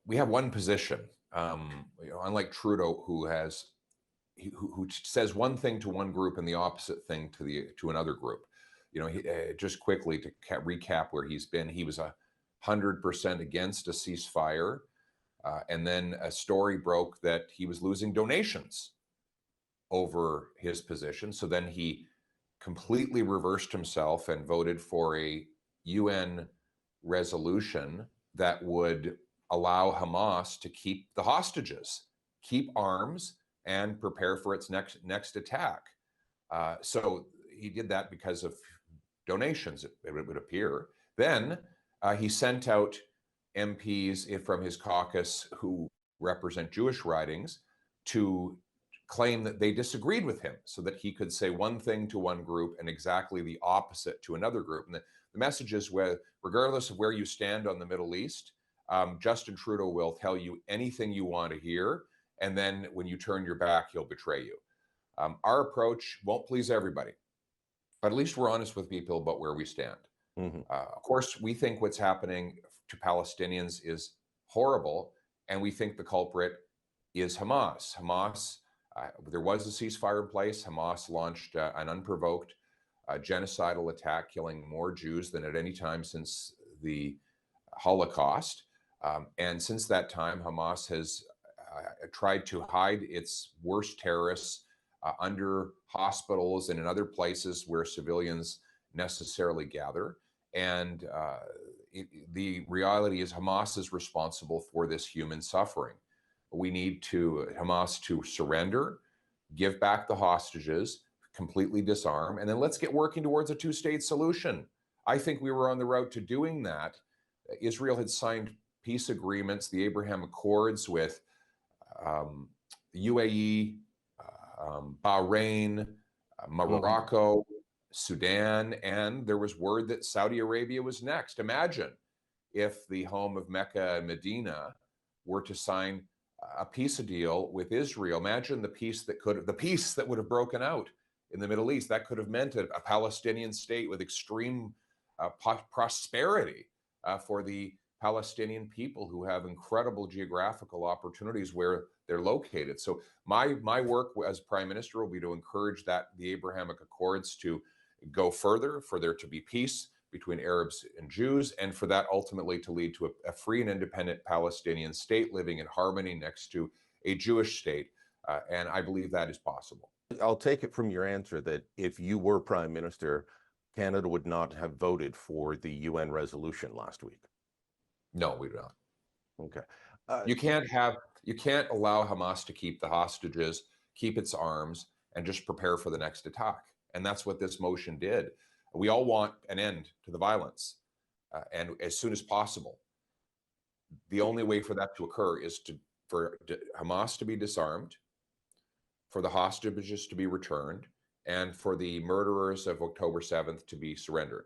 we have one position. Unlike Trudeau, who says one thing to one group and the opposite thing to another group. Just quickly to recap where he's been, he was 100% against a ceasefire, and then a story broke that he was losing donations over his position. So then he completely reversed himself and voted for a UN resolution that would allow Hamas to keep the hostages, keep arms, and prepare for its next attack. So he did that because of donations, it would appear. Then he sent out MPs from his caucus who represent Jewish ridings to claim that they disagreed with him so that he could say one thing to one group and exactly the opposite to another group. And the message is, regardless of where you stand on the Middle East, Justin Trudeau will tell you anything you want to hear. And then when you turn your back, he'll betray you. Our approach won't please everybody, but at least we're honest with people about where we stand. Of course, we think what's happening to Palestinians is horrible, and we think the culprit is Hamas. There was a ceasefire in place. Hamas launched an unprovoked genocidal attack, killing more Jews than at any time since the Holocaust. And since that time, Hamas has tried to hide its worst terrorists under hospitals and in other places where civilians necessarily gather. And the reality is Hamas is responsible for this human suffering. We need Hamas to surrender, give back the hostages, completely disarm, and then let's get working towards a two-state solution. I think we were on the route to doing that. Israel had signed peace agreements, the Abraham Accords, with UAE, Bahrain, Morocco, Sudan, and there was word that Saudi Arabia was next. Imagine if the home of Mecca and Medina were to sign a peace deal with Israel. Imagine the peace that would have broken out in the Middle East. That could have meant a Palestinian state with extreme prosperity for the Palestinian people, who have incredible geographical opportunities where they're located. So my work as Prime Minister will be to encourage the Abrahamic Accords to go further, for there to be peace between Arabs and Jews, and for that ultimately to lead to a free and independent Palestinian state living in harmony next to a Jewish state. And I believe that is possible. I'll take it from your answer that if you were Prime Minister, Canada would not have voted for the UN resolution last week. No, we do not. Okay. You can't allow Hamas to keep the hostages, keep its arms, and just prepare for the next attack. And that's what this motion did. We all want an end to the violence, and as soon as possible. The only way for that to occur is for Hamas to be disarmed, for the hostages to be returned, and for the murderers of October 7th to be surrendered.